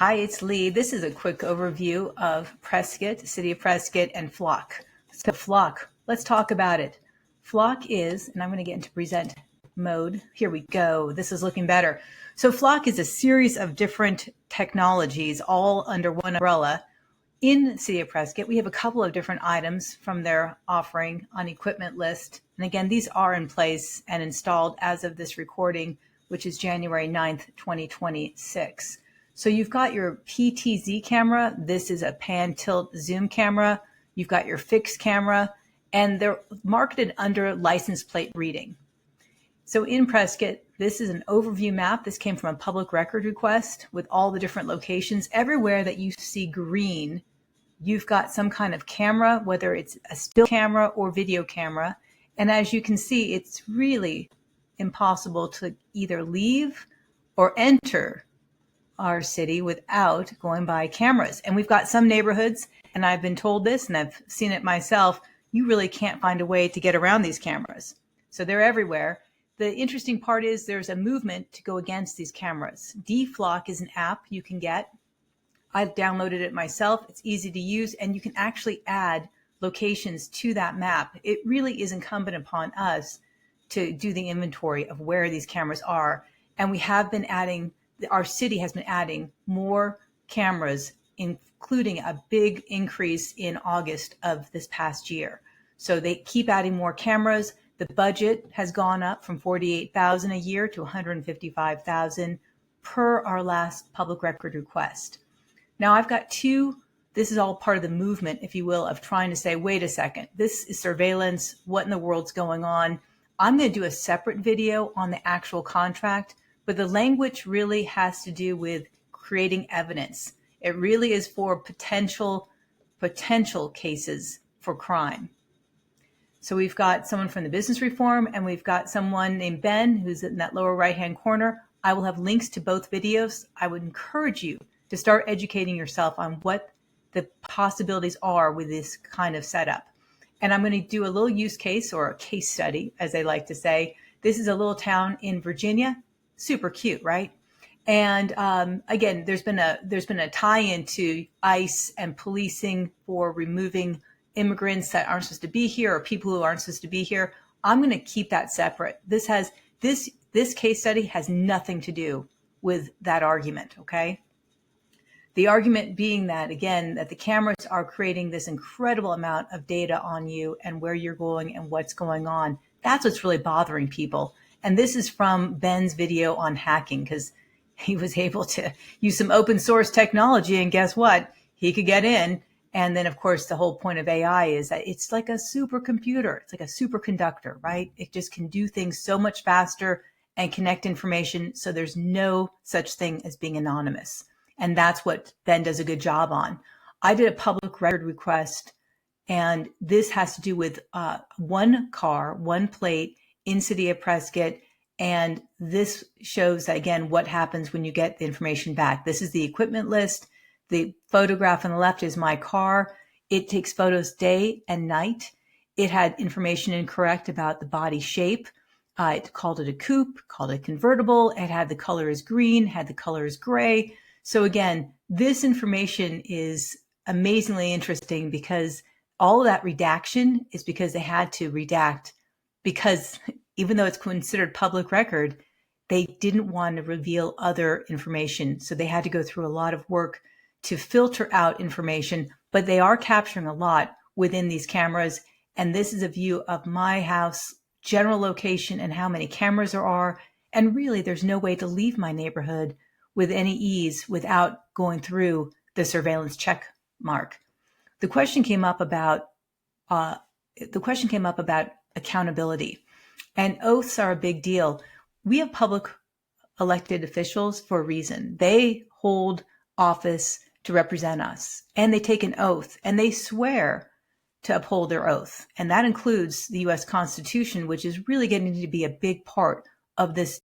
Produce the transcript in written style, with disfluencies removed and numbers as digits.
Hi, it's Lee. This is a quick overview of Prescott, City of Prescott, and Flock. So Flock, let's talk about it. Flock is, and I'm going to get into present mode. Here we go. This is looking better. So Flock is a series of different technologies all under one umbrella. In City of Prescott, we have a couple of different items from their offering on equipment list. And again, these are in place and installed as of this recording, which is January 9th, 2026. So you've got your PTZ camera. This is a pan tilt zoom camera. You've got your fixed camera, and they're marketed under license plate reading. So in Prescott, this is an overview map. This came from a public record request with all the different locations. Everywhere that you see green, you've got some kind of camera, whether it's a still camera or video camera. And as you can see, it's really impossible to either leave or enter our city without going by cameras. And we've got some neighborhoods, and I've been told this, and I've seen it myself, you really can't find a way to get around these cameras. So they're everywhere. The interesting part is there's a movement to go against these cameras. DFlock is an app you can get. I've downloaded it myself. It's easy to use, and you can actually add locations to that map. It really is incumbent upon us to do the inventory of where these cameras are. And we have been adding, our city has been adding more cameras, including a big increase in August of this past year. So they keep adding more cameras. The budget has gone up from $48,000 a year to $155,000 per our last public record request. Now I've got this is all part of the movement, if you will, of trying to say, wait a second, this is surveillance. What in the world's going on? I'm going to do a separate video on the actual contract, but the language really has to do with creating evidence. It really is for potential cases for crime. So we've got someone from the business reform, and we've got someone named Ben who's in that lower right-hand corner. I will have links to both videos. I would encourage you to start educating yourself on what the possibilities are with this kind of setup. And I'm going to do a little use case, or a case study, as they like to say. This is a little town in Virginia. Super cute, right? And again, there's been a tie-in to ICE and policing for removing immigrants that aren't supposed to be here, or people who aren't supposed to be here. I'm going to keep that separate. This case study has nothing to do with that argument, okay? The argument being that, again, that the cameras are creating this incredible amount of data on you and where you're going and what's going on. That's what's really bothering people. And this is from Ben's video on hacking, because he was able to use some open source technology, and guess what? He could get in. And then, of course, the whole point of AI is that it's like a supercomputer. It's like a superconductor, right? It just can do things so much faster and connect information. So there's no such thing as being anonymous. And that's what Ben does a good job on. I did a public record request, and this has to do with one car, one plate in City of Prescott. And this shows, again, what happens when you get the information back. This is the equipment list. The photograph on the left is my car. It takes photos day and night. It had information incorrect about the body shape. It called it a coupe, called it convertible. It had the color is green, had the color is gray. So again, this information is amazingly interesting, because all of that redaction is because they had to redact, because even though it's considered public record, they didn't want to reveal other information. So they had to go through a lot of work to filter out information, but they are capturing a lot within these cameras. And this is a view of my house, general location, and how many cameras there are. And really, there's no way to leave my neighborhood with any ease without going through the surveillance check mark. The question came up about accountability, and oaths are a big deal. We have public elected officials for a reason. They hold office to represent us, and they take an oath, and they swear to uphold their oath. And that includes the U.S. Constitution, which is really getting to be a big part of this